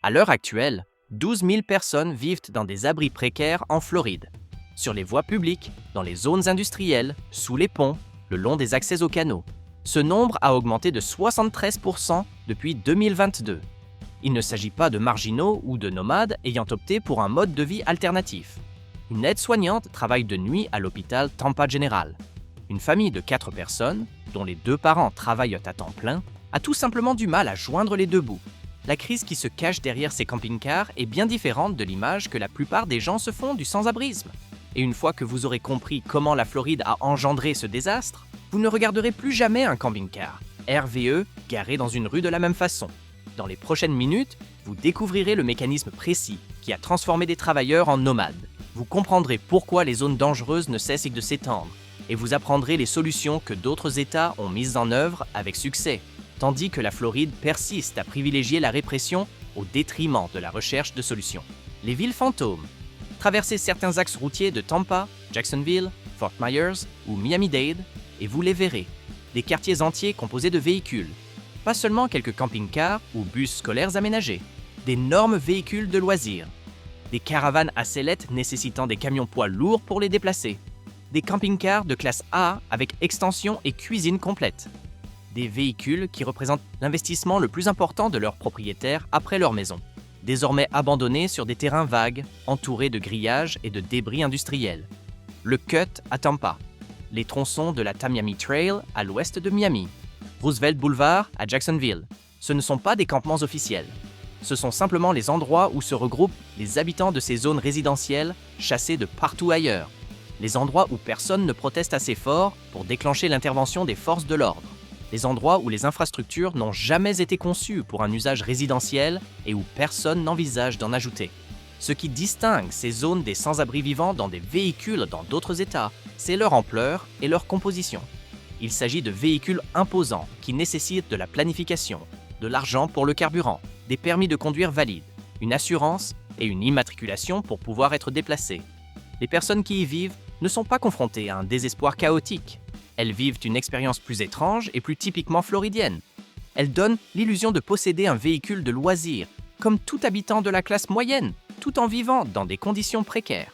À l'heure actuelle, 12 000 personnes vivent dans des abris précaires en Floride, sur les voies publiques, dans les zones industrielles, sous les ponts, le long des accès aux canaux. Ce nombre a augmenté de 73% depuis 2022. Il ne s'agit pas de marginaux ou de nomades ayant opté pour un mode de vie alternatif. Une aide-soignante travaille de nuit à l'hôpital Tampa General. Une famille de 4 personnes, dont les 2 parents travaillent à temps plein, a tout simplement du mal à joindre les deux bouts. La crise qui se cache derrière ces camping-cars est bien différente de l'image que la plupart des gens se font du sans-abrisme. Et une fois que vous aurez compris comment la Floride a engendré ce désastre, vous ne regarderez plus jamais un camping-car, RVE, garé dans une rue de la même façon. Dans les prochaines minutes, vous découvrirez le mécanisme précis qui a transformé des travailleurs en nomades. Vous comprendrez pourquoi les zones dangereuses ne cessent de s'étendre, et vous apprendrez les solutions que d'autres États ont mises en œuvre avec succès, tandis que la Floride persiste à privilégier la répression au détriment de la recherche de solutions. Les villes fantômes. Traversez certains axes routiers de Tampa, Jacksonville, Fort Myers ou Miami-Dade, et vous les verrez. Des quartiers entiers composés de véhicules. Pas seulement quelques camping-cars ou bus scolaires aménagés. D'énormes véhicules de loisirs. Des caravanes à sellettes nécessitant des camions poids lourds pour les déplacer. Des camping-cars de classe A avec extension et cuisine complète. Des véhicules qui représentent l'investissement le plus important de leurs propriétaires après leur maison. Désormais abandonnés sur des terrains vagues, entourés de grillages et de débris industriels. Le Cut à Tampa. Les tronçons de la Tamiami Trail à l'ouest de Miami. Roosevelt Boulevard à Jacksonville. Ce ne sont pas des campements officiels. Ce sont simplement les endroits où se regroupent les habitants de ces zones résidentielles chassés de partout ailleurs. Les endroits où personne ne proteste assez fort pour déclencher l'intervention des forces de l'ordre. Les endroits où les infrastructures n'ont jamais été conçues pour un usage résidentiel et où personne n'envisage d'en ajouter. Ce qui distingue ces zones des sans-abri vivants dans des véhicules dans d'autres États, c'est leur ampleur et leur composition. Il s'agit de véhicules imposants qui nécessitent de la planification, de l'argent pour le carburant, des permis de conduire valides, une assurance et une immatriculation pour pouvoir être déplacés. Les personnes qui y vivent ne sont pas confrontées à un désespoir chaotique. Elles vivent une expérience plus étrange et plus typiquement floridienne. Elles donnent l'illusion de posséder un véhicule de loisir, comme tout habitant de la classe moyenne, tout en vivant dans des conditions précaires.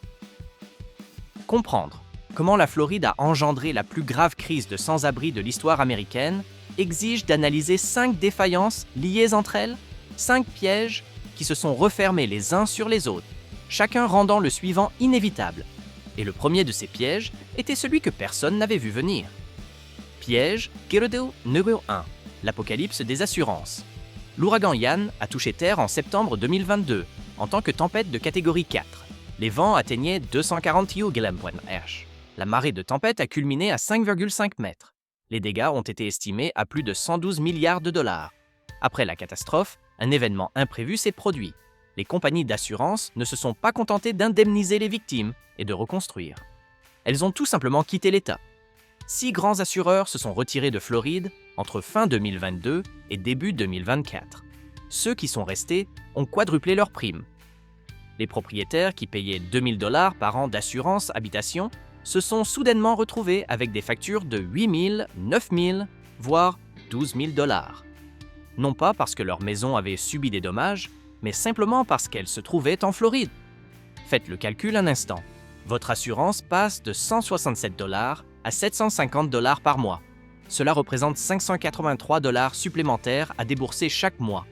Comprendre comment la Floride a engendré la plus grave crise de sans-abri de l'histoire américaine exige d'analyser 5 défaillances liées entre elles, 5 pièges qui se sont refermés les uns sur les autres, chacun rendant le suivant inévitable. Et le premier de ces pièges était celui que personne n'avait vu venir. Piège Guerrero numéro 1, l'apocalypse des assurances. L'ouragan Ian a touché terre en septembre 2022, en tant que tempête de catégorie 4. Les vents atteignaient 240 km/h. La marée de tempête a culminé à 5,5 mètres. Les dégâts ont été estimés à plus de 112 milliards de dollars. Après la catastrophe, un événement imprévu s'est produit. Les compagnies d'assurance ne se sont pas contentées d'indemniser les victimes et de reconstruire. Elles ont tout simplement quitté l'État. 6 grands assureurs se sont retirés de Floride entre fin 2022 et début 2024. Ceux qui sont restés ont quadruplé leurs primes. Les propriétaires qui payaient 2 000 $ par an d'assurance habitation se sont soudainement retrouvés avec des factures de 8 000, 9 000, voire 12 000 $. Non pas parce que leur maison avait subi des dommages, mais simplement parce qu'elle se trouvait en Floride. Faites le calcul un instant. Votre assurance passe de 167 $ à 750 $ par mois. Cela représente 583 $ supplémentaires à débourser chaque mois.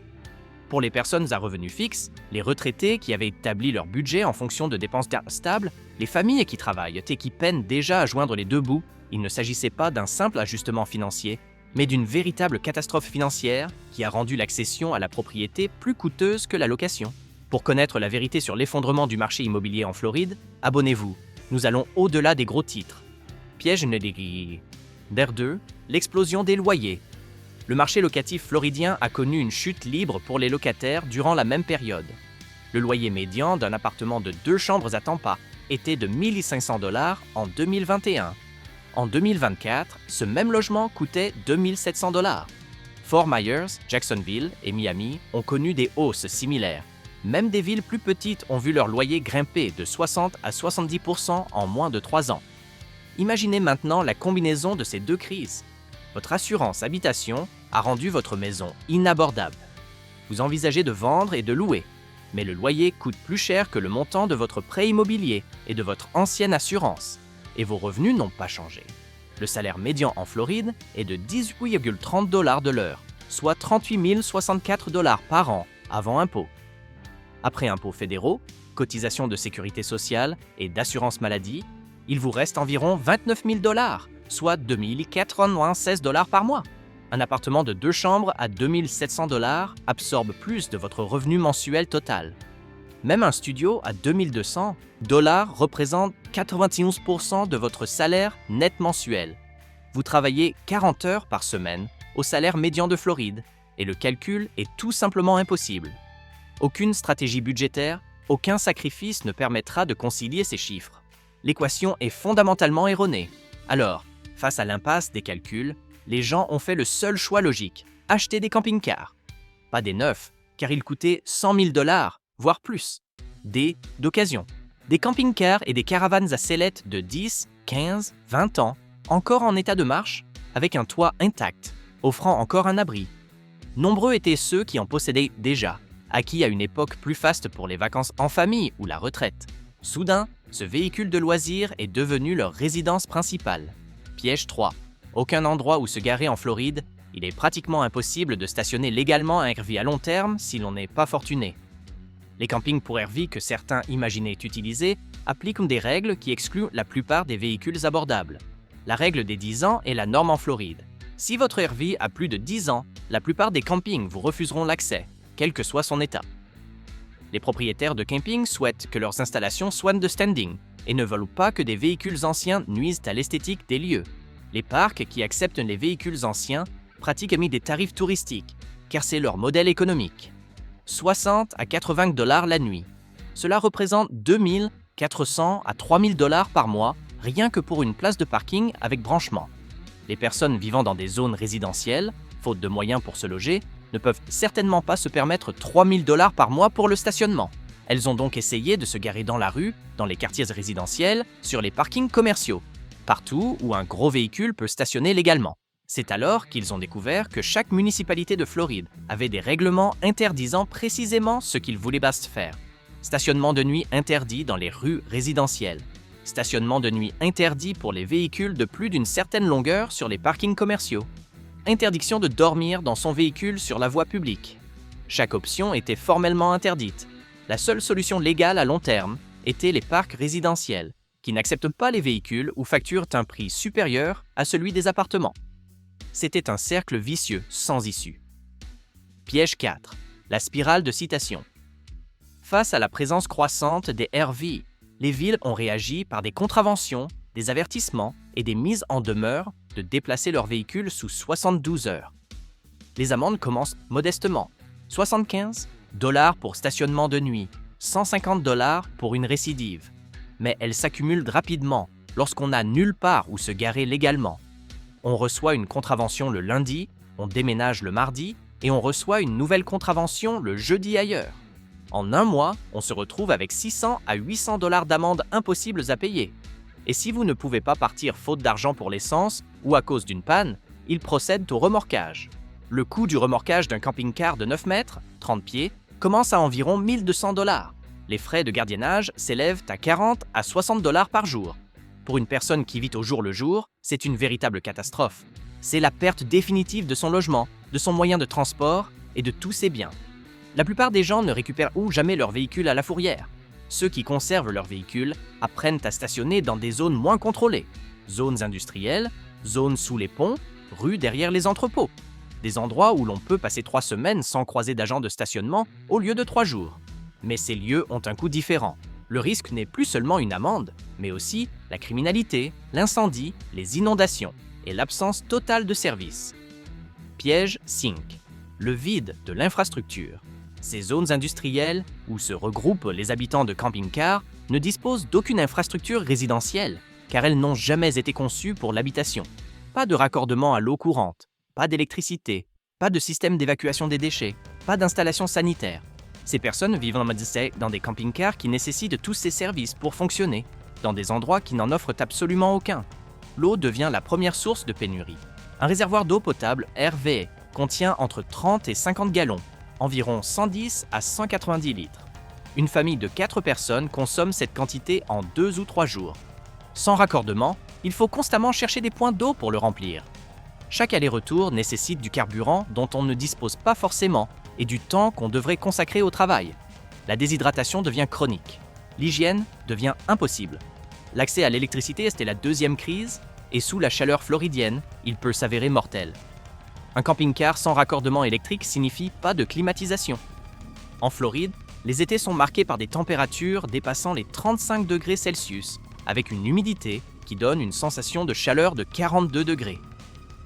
Pour les personnes à revenus fixes, les retraités qui avaient établi leur budget en fonction de dépenses stables, les familles qui travaillent et qui peinent déjà à joindre les deux bouts, il ne s'agissait pas d'un simple ajustement financier, mais d'une véritable catastrophe financière qui a rendu l'accession à la propriété plus coûteuse que la location. Pour connaître la vérité sur l'effondrement du marché immobilier en Floride, abonnez-vous. Nous allons au-delà des gros titres. Piège Nedegui. Der2, l'explosion des loyers. Le marché locatif floridien a connu une chute libre pour les locataires durant la même période. Le loyer médian d'un appartement de 2 chambres à Tampa était de 1 500 $ en 2021. En 2024, ce même logement coûtait 2 700 $. Fort Myers, Jacksonville et Miami ont connu des hausses similaires. Même des villes plus petites ont vu leur loyer grimper de 60 à 70% en moins de 3 ans. Imaginez maintenant la combinaison de ces deux crises. Votre assurance habitation a rendu votre maison inabordable. vous envisagez de vendre et de louer. Mais le loyer coûte plus cher que le montant de votre prêt immobilier et de votre ancienne assurance. Et vos revenus n'ont pas changé. Le salaire médian en Floride est de 18,30 $ de l'heure, soit 38 064 $ par an avant impôt. Après impôts fédéraux, cotisations de sécurité sociale et d'assurance maladie, il vous reste environ 29 000 $, soit 2 496 $ par mois. Un appartement de 2 chambres à 2 700 $ absorbe plus de votre revenu mensuel total. Même un studio à 2 200 $ représente 91% de votre salaire net mensuel. Vous travaillez 40 heures par semaine au salaire médian de Floride et le calcul est tout simplement impossible. Aucune stratégie budgétaire, aucun sacrifice ne permettra de concilier ces chiffres. L'équation est fondamentalement erronée. Alors, face à l'impasse des calculs, les gens ont fait le seul choix logique, acheter des camping-cars. Pas des neufs, car ils coûtaient 100 000 $, voire plus. D'occasion. Des camping-cars et des caravanes à sellettes de 10, 15, 20 ans, encore en état de marche, avec un toit intact, offrant encore un abri. Nombreux étaient ceux qui en possédaient déjà, acquis à une époque plus faste pour les vacances en famille ou la retraite. Soudain, ce véhicule de loisir est devenu leur résidence principale. Piège 3. Aucun endroit où se garer en Floride, il est pratiquement impossible de stationner légalement un RV à long terme si l'on n'est pas fortuné. Les campings pour RV que certains imaginaient utiliser appliquent des règles qui excluent la plupart des véhicules abordables. La règle des 10 ans est la norme en Floride. Si votre RV a plus de 10 ans, la plupart des campings vous refuseront l'accès, quel que soit son état. Les propriétaires de camping souhaitent que leurs installations soient de standing et ne veulent pas que des véhicules anciens nuisent à l'esthétique des lieux. Les parcs qui acceptent les véhicules anciens pratiquent des tarifs touristiques, car c'est leur modèle économique. 60 à 80 $ la nuit. Cela représente 2 400 à 3 000 $ par mois, rien que pour une place de parking avec branchement. Les personnes vivant dans des zones résidentielles, faute de moyens pour se loger, ne peuvent certainement pas se permettre 3 000 $ par mois pour le stationnement. Elles ont donc essayé de se garer dans la rue, dans les quartiers résidentiels, sur les parkings commerciaux, partout où un gros véhicule peut stationner légalement. C'est alors qu'ils ont découvert que chaque municipalité de Floride avait des règlements interdisant précisément ce qu'ils voulaient faire. Stationnement de nuit interdit dans les rues résidentielles. Stationnement de nuit interdit pour les véhicules de plus d'une certaine longueur sur les parkings commerciaux. Interdiction de dormir dans son véhicule sur la voie publique. Chaque option était formellement interdite. La seule solution légale à long terme était les parcs résidentiels, qui n'acceptent pas les véhicules ou facturent un prix supérieur à celui des appartements. C'était un cercle vicieux sans issue. Piège 4. La spirale de citation. Face à la présence croissante des RV, les villes ont réagi par des contraventions, des avertissements et des mises en demeure de déplacer leurs véhicules sous 72 heures. Les amendes commencent modestement. 75 $ pour stationnement de nuit, 150 $ pour une récidive. Mais elles s'accumulent rapidement lorsqu'on n'a nulle part où se garer légalement. On reçoit une contravention le lundi, on déménage le mardi et on reçoit une nouvelle contravention le jeudi ailleurs. En un mois, on se retrouve avec 600 à 800 $ d'amendes impossibles à payer. Et si vous ne pouvez pas partir faute d'argent pour l'essence ou à cause d'une panne, ils procèdent au remorquage. Le coût du remorquage d'un camping-car de 9 mètres, 30 pieds, commence à environ 1 200 $. Les frais de gardiennage s'élèvent à 40 à 60 $ par jour. Pour une personne qui vit au jour le jour, c'est une véritable catastrophe. C'est la perte définitive de son logement, de son moyen de transport et de tous ses biens. La plupart des gens ne récupèrent jamais leur véhicule à la fourrière. Ceux qui conservent leur véhicule apprennent à stationner dans des zones moins contrôlées. Zones industrielles, zones sous les ponts, rues derrière les entrepôts. Des endroits où l'on peut passer 3 semaines sans croiser d'agents de stationnement au lieu de 3 jours. Mais ces lieux ont un coût différent. Le risque n'est plus seulement une amende, mais aussi la criminalité, l'incendie, les inondations et l'absence totale de services. Piège 5. Le vide de l'infrastructure. Ces zones industrielles, où se regroupent les habitants de camping-cars, ne disposent d'aucune infrastructure résidentielle, car elles n'ont jamais été conçues pour l'habitation. Pas de raccordement à l'eau courante, pas d'électricité, pas de système d'évacuation des déchets, pas d'installation sanitaire. Ces personnes vivent dans des camping-cars qui nécessitent tous ces services pour fonctionner, dans des endroits qui n'en offrent absolument aucun. L'eau devient la première source de pénurie. Un réservoir d'eau potable RVE contient entre 30 et 50 gallons. environ 110 à 190 litres. Une famille de 4 personnes consomme cette quantité en 2 ou 3 jours. Sans raccordement, il faut constamment chercher des points d'eau pour le remplir. Chaque aller-retour nécessite du carburant dont on ne dispose pas forcément et du temps qu'on devrait consacrer au travail. La déshydratation devient chronique. L'hygiène devient impossible. L'accès à l'électricité est la deuxième crise et sous la chaleur floridienne, il peut s'avérer mortel. Un camping-car sans raccordement électrique signifie pas de climatisation. En Floride, les étés sont marqués par des températures dépassant les 35 degrés Celsius, avec une humidité qui donne une sensation de chaleur de 42 degrés.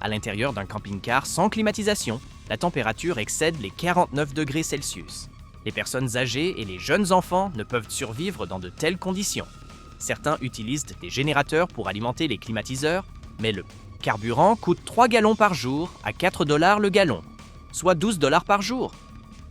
À l'intérieur d'un camping-car sans climatisation, la température excède les 49 degrés Celsius. Les personnes âgées et les jeunes enfants ne peuvent survivre dans de telles conditions. Certains utilisent des générateurs pour alimenter les climatiseurs, mais le carburant coûte 3 gallons par jour à 4 $ le gallon, soit 12 $ par jour,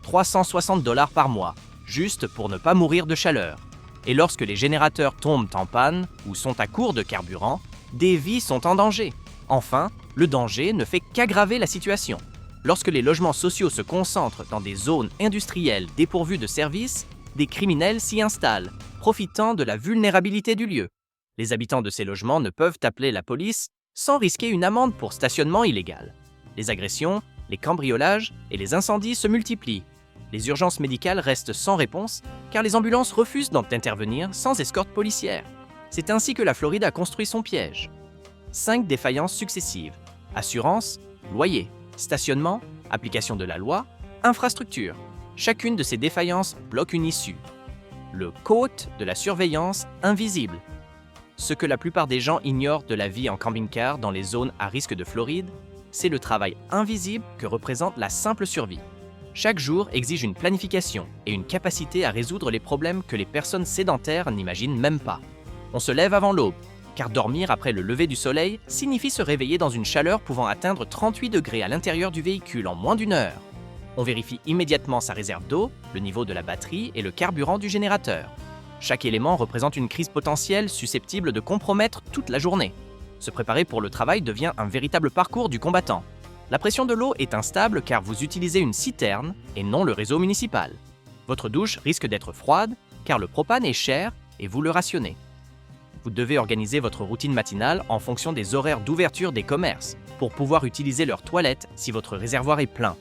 360 $ par mois, juste pour ne pas mourir de chaleur. Et lorsque les générateurs tombent en panne ou sont à court de carburant, des vies sont en danger. Enfin, le danger ne fait qu'aggraver la situation. Lorsque les logements sociaux se concentrent dans des zones industrielles dépourvues de services, des criminels s'y installent, profitant de la vulnérabilité du lieu. Les habitants de ces logements ne peuvent appeler la police sans risquer une amende pour stationnement illégal. Les agressions, les cambriolages et les incendies se multiplient. Les urgences médicales restent sans réponse car les ambulances refusent d'intervenir sans escorte policière. C'est ainsi que la Floride a construit son piège. 5 défaillances successives. Assurance, loyer, stationnement, application de la loi, infrastructure. Chacune de ces défaillances bloque une issue. Le quote de la surveillance invisible. Ce que la plupart des gens ignorent de la vie en camping-car dans les zones à risque de Floride, c'est le travail invisible que représente la simple survie. Chaque jour exige une planification et une capacité à résoudre les problèmes que les personnes sédentaires n'imaginent même pas. On se lève avant l'aube, car dormir après le lever du soleil signifie se réveiller dans une chaleur pouvant atteindre 38 degrés à l'intérieur du véhicule en moins d'une heure. On vérifie immédiatement sa réserve d'eau, le niveau de la batterie et le carburant du générateur. Chaque élément représente une crise potentielle susceptible de compromettre toute la journée. Se préparer pour le travail devient un véritable parcours du combattant. La pression de l'eau est instable car vous utilisez une citerne et non le réseau municipal. Votre douche risque d'être froide car le propane est cher et vous le rationnez. Vous devez organiser votre routine matinale en fonction des horaires d'ouverture des commerces pour pouvoir utiliser leurs toilettes si votre réservoir est plein.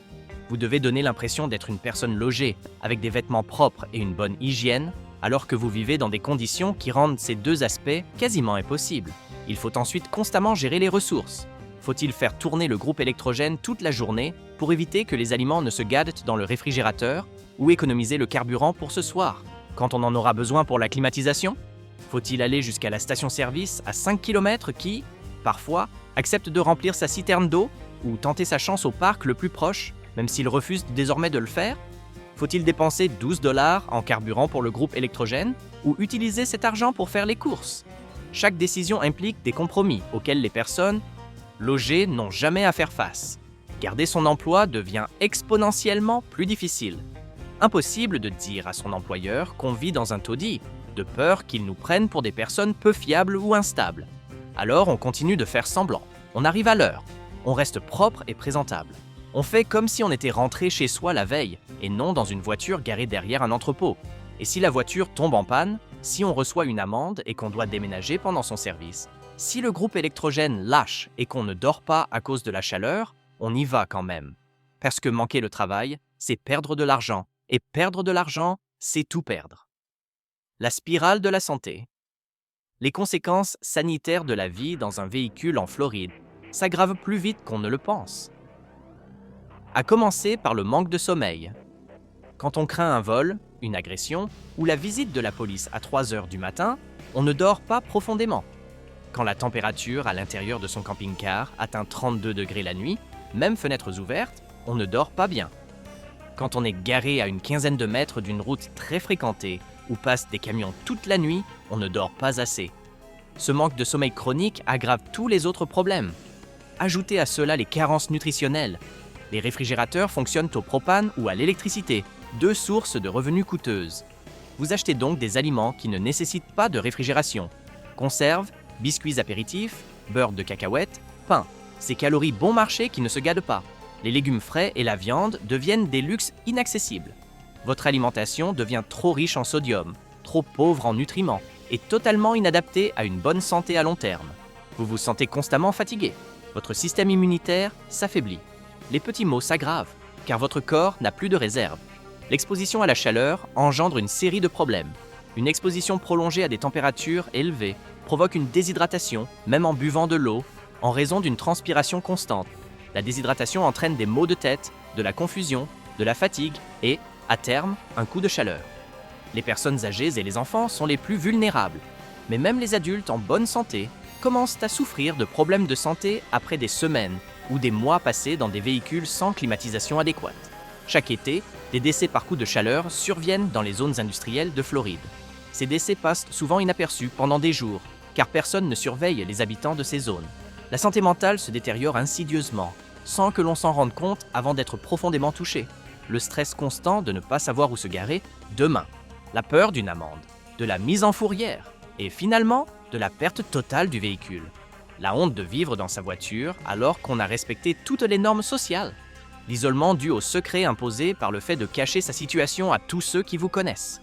Vous devez donner l'impression d'être une personne logée, avec des vêtements propres et une bonne hygiène, alors que vous vivez dans des conditions qui rendent ces deux aspects quasiment impossibles. Il faut ensuite constamment gérer les ressources. Faut-il faire tourner le groupe électrogène toute la journée pour éviter que les aliments ne se gâtent dans le réfrigérateur ou économiser le carburant pour ce soir, quand on en aura besoin pour la climatisation? Faut-il aller jusqu'à la station-service à 5 km qui, parfois, accepte de remplir sa citerne d'eau ou tenter sa chance au parc le plus proche, même s'il refuse désormais de le faire? Faut-il dépenser 12 $ en carburant pour le groupe électrogène ou utiliser cet argent pour faire les courses? Chaque décision implique des compromis auxquels les personnes logées n'ont jamais à faire face. Garder son emploi devient exponentiellement plus difficile. Impossible de dire à son employeur qu'on vit dans un taudis, de peur qu'il nous prenne pour des personnes peu fiables ou instables. Alors on continue de faire semblant. On arrive à l'heure. On reste propre et présentable. On fait comme si on était rentré chez soi la veille, et non dans une voiture garée derrière un entrepôt. Et si la voiture tombe en panne, si on reçoit une amende et qu'on doit déménager pendant son service, si le groupe électrogène lâche et qu'on ne dort pas à cause de la chaleur, on y va quand même. Parce que manquer le travail, c'est perdre de l'argent. Et perdre de l'argent, c'est tout perdre. La spirale de la santé. Les conséquences sanitaires de la vie dans un véhicule en Floride s'aggravent plus vite qu'on ne le pense. À commencer par le manque de sommeil. Quand on craint un vol, une agression ou la visite de la police à 3 heures du matin, on ne dort pas profondément. Quand la température à l'intérieur de son camping-car atteint 32 degrés la nuit, même fenêtres ouvertes, on ne dort pas bien. Quand on est garé à une quinzaine de mètres d'une route très fréquentée où passent des camions toute la nuit, on ne dort pas assez. Ce manque de sommeil chronique aggrave tous les autres problèmes. Ajoutez à cela les carences nutritionnelles. Les réfrigérateurs fonctionnent au propane ou à l'électricité, deux sources de revenus coûteuses. Vous achetez donc des aliments qui ne nécessitent pas de réfrigération. Conserves, biscuits apéritifs, beurre de cacahuète, pain. Ces calories bon marché qui ne se gadent pas. Les légumes frais et la viande deviennent des luxes inaccessibles. Votre alimentation devient trop riche en sodium, trop pauvre en nutriments et totalement inadaptée à une bonne santé à long terme. Vous vous sentez constamment fatigué. Votre système immunitaire s'affaiblit. Les petits maux s'aggravent, car votre corps n'a plus de réserve. L'exposition à la chaleur engendre une série de problèmes. Une exposition prolongée à des températures élevées provoque une déshydratation, même en buvant de l'eau, en raison d'une transpiration constante. La déshydratation entraîne des maux de tête, de la confusion, de la fatigue et, à terme, un coup de chaleur. Les personnes âgées et les enfants sont les plus vulnérables, mais même les adultes en bonne santé commencent à souffrir de problèmes de santé après des semaines ou des mois passés dans des véhicules sans climatisation adéquate. Chaque été, des décès par coup de chaleur surviennent dans les zones industrielles de Floride. Ces décès passent souvent inaperçus pendant des jours, car personne ne surveille les habitants de ces zones. La santé mentale se détériore insidieusement, sans que l'on s'en rende compte avant d'être profondément touché. Le stress constant de ne pas savoir où se garer demain, la peur d'une amende, de la mise en fourrière et finalement de la perte totale du véhicule. La honte de vivre dans sa voiture alors qu'on a respecté toutes les normes sociales. L'isolement dû au secret imposé par le fait de cacher sa situation à tous ceux qui vous connaissent.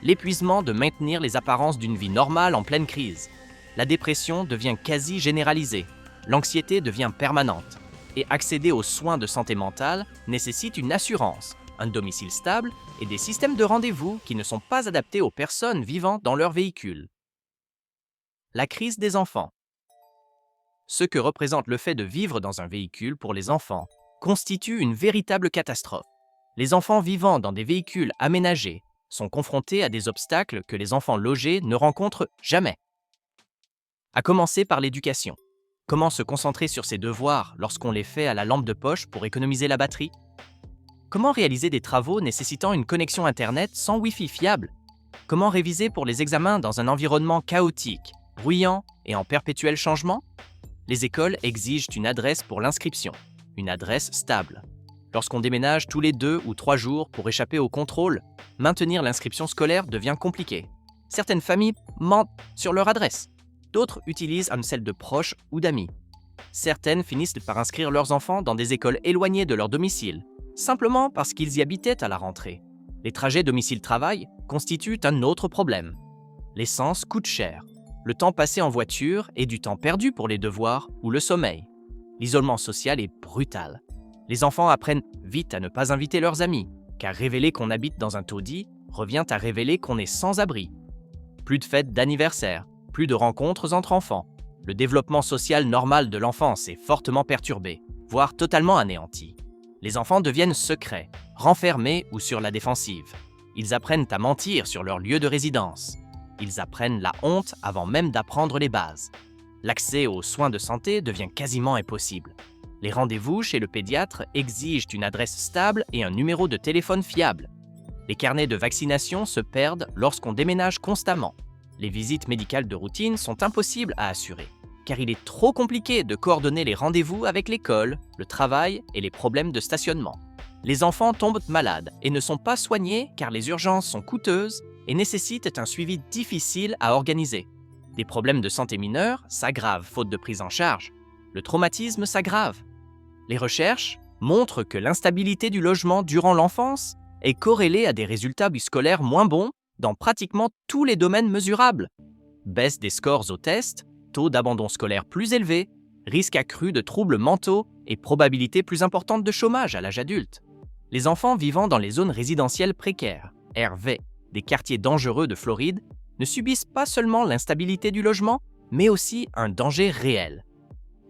L'épuisement de maintenir les apparences d'une vie normale en pleine crise. La dépression devient quasi généralisée. L'anxiété devient permanente. Et accéder aux soins de santé mentale nécessite une assurance, un domicile stable et des systèmes de rendez-vous qui ne sont pas adaptés aux personnes vivant dans leur véhicule. La crise des enfants. Ce que représente le fait de vivre dans un véhicule pour les enfants constitue une véritable catastrophe. Les enfants vivant dans des véhicules aménagés sont confrontés à des obstacles que les enfants logés ne rencontrent jamais. À commencer par l'éducation. Comment se concentrer sur ses devoirs lorsqu'on les fait à la lampe de poche pour économiser la batterie? Comment réaliser des travaux nécessitant une connexion Internet sans Wi-Fi fiable? Comment réviser pour les examens dans un environnement chaotique, bruyant et en perpétuel changement? Les écoles exigent une adresse pour l'inscription, une adresse stable. Lorsqu'on déménage tous les 2 ou 3 jours pour échapper au contrôle, maintenir l'inscription scolaire devient compliqué. Certaines familles mentent sur leur adresse. D'autres utilisent celle de proches ou d'amis. Certaines finissent par inscrire leurs enfants dans des écoles éloignées de leur domicile, simplement parce qu'ils y habitaient à la rentrée. Les trajets domicile-travail constituent un autre problème. L'essence coûte cher. Le temps passé en voiture est du temps perdu pour les devoirs ou le sommeil. L'isolement social est brutal. Les enfants apprennent vite à ne pas inviter leurs amis, car révéler qu'on habite dans un taudis revient à révéler qu'on est sans abri. Plus de fêtes d'anniversaire, plus de rencontres entre enfants. Le développement social normal de l'enfance est fortement perturbé, voire totalement anéanti. Les enfants deviennent secrets, renfermés ou sur la défensive. Ils apprennent à mentir sur leur lieu de résidence. Ils apprennent la honte avant même d'apprendre les bases. L'accès aux soins de santé devient quasiment impossible. Les rendez-vous chez le pédiatre exigent une adresse stable et un numéro de téléphone fiable. Les carnets de vaccination se perdent lorsqu'on déménage constamment. Les visites médicales de routine sont impossibles à assurer, car il est trop compliqué de coordonner les rendez-vous avec l'école, le travail et les problèmes de stationnement. Les enfants tombent malades et ne sont pas soignés car les urgences sont coûteuses et nécessitent un suivi difficile à organiser. Des problèmes de santé mineurs s'aggravent faute de prise en charge. Le traumatisme s'aggrave. Les recherches montrent que l'instabilité du logement durant l'enfance est corrélée à des résultats scolaires moins bons dans pratiquement tous les domaines mesurables. Baisse des scores aux tests, taux d'abandon scolaire plus élevé, risque accru de troubles mentaux et probabilité plus importante de chômage à l'âge adulte. Les enfants vivant dans les zones résidentielles précaires, RV, des quartiers dangereux de Floride, ne subissent pas seulement l'instabilité du logement, mais aussi un danger réel.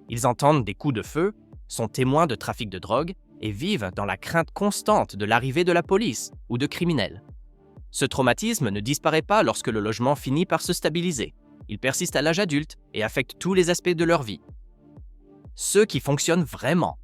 Ils entendent des coups de feu, sont témoins de trafic de drogue et vivent dans la crainte constante de l'arrivée de la police ou de criminels. Ce traumatisme ne disparaît pas lorsque le logement finit par se stabiliser. Il persiste à l'âge adulte et affecte tous les aspects de leur vie. Ceux qui fonctionnent vraiment.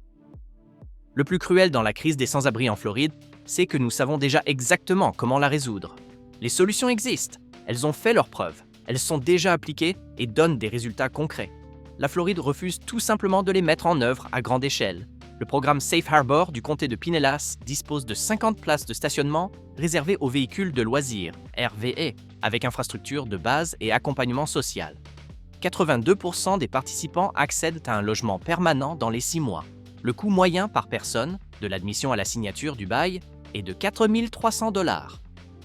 Le plus cruel dans la crise des sans-abri en Floride, c'est que nous savons déjà exactement comment la résoudre. Les solutions existent, elles ont fait leurs preuves, elles sont déjà appliquées et donnent des résultats concrets. La Floride refuse tout simplement de les mettre en œuvre à grande échelle. Le programme Safe Harbor du comté de Pinellas dispose de 50 places de stationnement réservées aux véhicules de loisirs, RVE, avec infrastructure de base et accompagnement social. 82% des participants accèdent à un logement permanent dans les 6 mois. Le coût moyen par personne, de l'admission à la signature du bail, est de 4 300 $.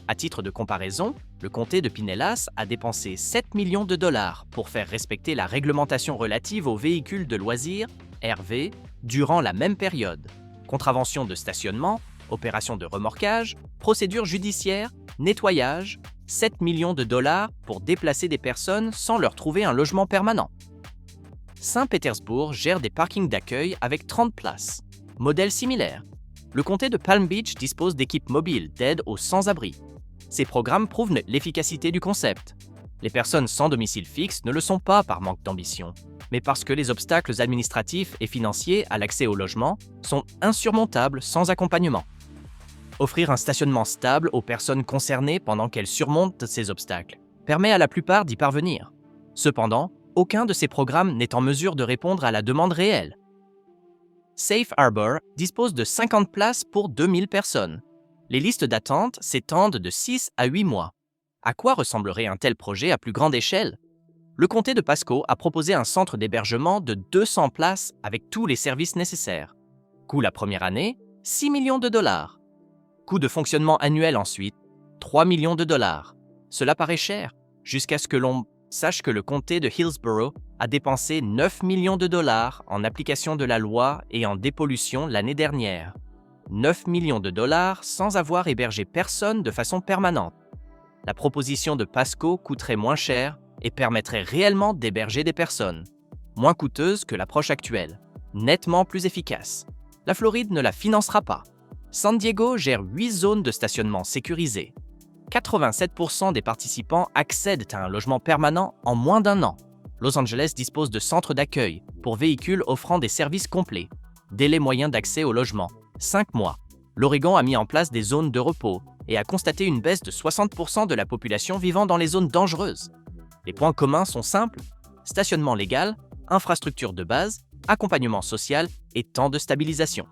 À titre de comparaison, le comté de Pinellas a dépensé 7 millions de dollars pour faire respecter la réglementation relative aux véhicules de loisirs, RV, durant la même période. Contraventions de stationnement, opérations de remorquage, procédures judiciaires, nettoyage, 7 millions de dollars pour déplacer des personnes sans leur trouver un logement permanent. Saint-Pétersbourg gère des parkings d'accueil avec 30 places. Modèle similaire. Le comté de Palm Beach dispose d'équipes mobiles d'aide aux sans-abri. Ces programmes prouvent l'efficacité du concept. Les personnes sans domicile fixe ne le sont pas par manque d'ambition, mais parce que les obstacles administratifs et financiers à l'accès au logement sont insurmontables sans accompagnement. Offrir un stationnement stable aux personnes concernées pendant qu'elles surmontent ces obstacles permet à la plupart d'y parvenir. Cependant, aucun de ces programmes n'est en mesure de répondre à la demande réelle. Safe Harbor dispose de 50 places pour 2000 personnes. Les listes d'attente s'étendent de 6 à 8 mois. À quoi ressemblerait un tel projet à plus grande échelle? Le comté de Pasco a proposé un centre d'hébergement de 200 places avec tous les services nécessaires. Coût la première année, 6 millions de dollars. Coût de fonctionnement annuel ensuite, 3 millions de dollars. Cela paraît cher, jusqu'à ce que l'on sache que le comté de Hillsborough a dépensé 9 millions de dollars en application de la loi et en dépollution l'année dernière. 9 millions de dollars sans avoir hébergé personne de façon permanente. La proposition de Pasco coûterait moins cher et permettrait réellement d'héberger des personnes. Moins coûteuse que l'approche actuelle, nettement plus efficace. La Floride ne la financera pas. San Diego gère 8 zones de stationnement sécurisées. 87% des participants accèdent à un logement permanent en moins d'un an. Los Angeles dispose de centres d'accueil pour véhicules offrant des services complets. Délai moyen d'accès au logement, 5 mois. L'Oregon a mis en place des zones de repos et a constaté une baisse de 60% de la population vivant dans les zones dangereuses. Les points communs sont simples: stationnement légal, infrastructure de base, accompagnement social et temps de stabilisation.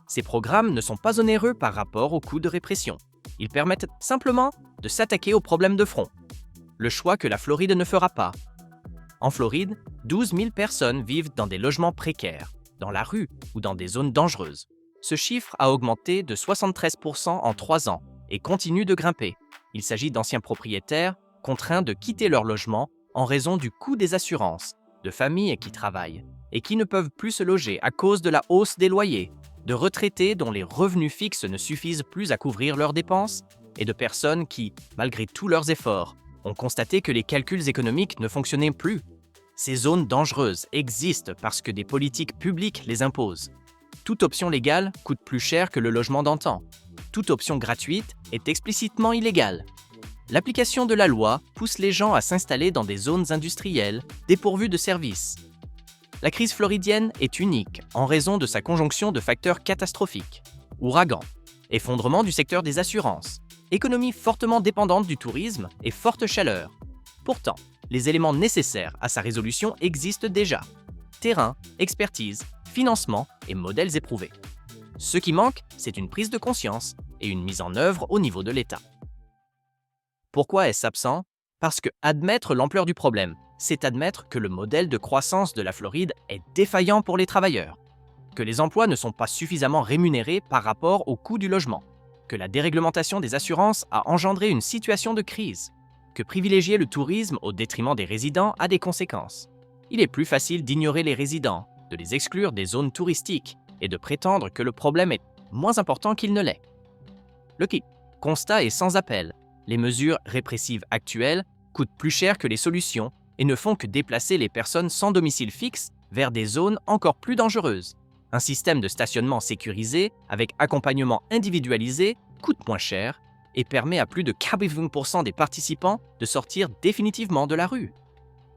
Ces programmes ne sont pas onéreux par rapport aux coûts de répression. Ils permettent simplement de s'attaquer aux problèmes de front. Le choix que la Floride ne fera pas. En Floride, 12 000 personnes vivent dans des logements précaires, dans la rue ou dans des zones dangereuses. Ce chiffre a augmenté de 73% en 3 ans et continue de grimper. Il s'agit d'anciens propriétaires contraints de quitter leur logement en raison du coût des assurances, de familles qui travaillent et qui ne peuvent plus se loger à cause de la hausse des loyers, de retraités dont les revenus fixes ne suffisent plus à couvrir leurs dépenses, et de personnes qui, malgré tous leurs efforts, ont constaté que les calculs économiques ne fonctionnaient plus. Ces zones dangereuses existent parce que des politiques publiques les imposent. Toute option légale coûte plus cher que le logement d'antan. Toute option gratuite est explicitement illégale. L'application de la loi pousse les gens à s'installer dans des zones industrielles dépourvues de services. La crise floridienne est unique en raison de sa conjonction de facteurs catastrophiques. Ouragans, effondrement du secteur des assurances, économie fortement dépendante du tourisme et forte chaleur. Pourtant, les éléments nécessaires à sa résolution existent déjà. Terrain, expertise, financement et modèles éprouvés. Ce qui manque, c'est une prise de conscience et une mise en œuvre au niveau de l'État. Pourquoi est-ce absent? Parce que admettre l'ampleur du problème, c'est admettre que le modèle de croissance de la Floride est défaillant pour les travailleurs, que les emplois ne sont pas suffisamment rémunérés par rapport au coût du logement, que la déréglementation des assurances a engendré une situation de crise, que privilégier le tourisme au détriment des résidents a des conséquences. Il est plus facile d'ignorer les résidents, de les exclure des zones touristiques et de prétendre que le problème est moins important qu'il ne l'est. Le constat est sans appel. Les mesures répressives actuelles coûtent plus cher que les solutions et ne font que déplacer les personnes sans domicile fixe vers des zones encore plus dangereuses. Un système de stationnement sécurisé avec accompagnement individualisé coûte moins cher et permet à plus de 40% des participants de sortir définitivement de la rue.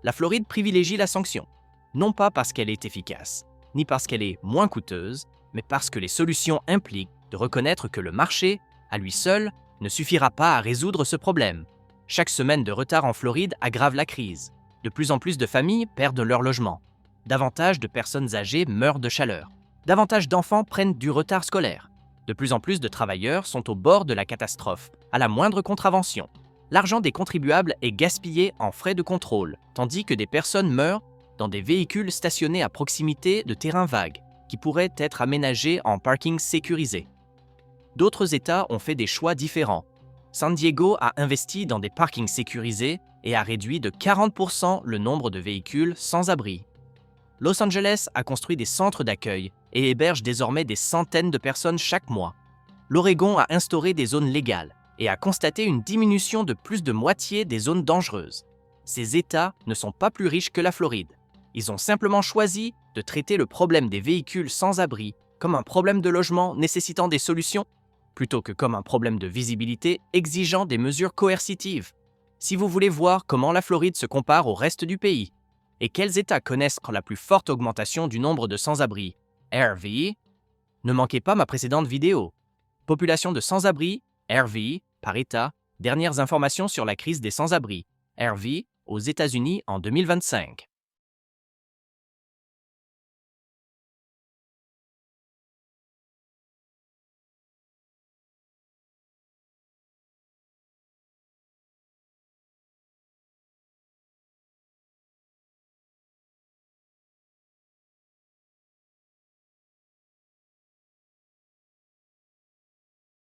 La Floride privilégie la sanction, non pas parce qu'elle est efficace, ni parce qu'elle est moins coûteuse, mais parce que les solutions impliquent de reconnaître que le marché, à lui seul, ne suffira pas à résoudre ce problème. Chaque semaine de retard en Floride aggrave la crise. De plus en plus de familles perdent leur logement. Davantage de personnes âgées meurent de chaleur. Davantage d'enfants prennent du retard scolaire. De plus en plus de travailleurs sont au bord de la catastrophe, à la moindre contravention. L'argent des contribuables est gaspillé en frais de contrôle, tandis que des personnes meurent dans des véhicules stationnés à proximité de terrains vagues. qui pourraient être aménagés en parking sécurisé. D'autres États ont fait des choix différents. San Diego a investi dans des parkings sécurisés et a réduit de 40% le nombre de véhicules sans abri. Los Angeles a construit des centres d'accueil et héberge désormais des centaines de personnes chaque mois. L'Oregon a instauré des zones légales et a constaté une diminution de plus de moitié des zones dangereuses. Ces États ne sont pas plus riches que la Floride. Ils ont simplement choisi de traiter le problème des véhicules sans abri comme un problème de logement nécessitant des solutions, plutôt que comme un problème de visibilité exigeant des mesures coercitives. Si vous voulez voir comment la Floride se compare au reste du pays et quels États connaissent la plus forte augmentation du nombre de sans-abri, RV, ne manquez pas ma précédente vidéo. Population de sans-abri, RV, par État, dernières informations sur la crise des sans-abri, RV, aux États-Unis en 2025.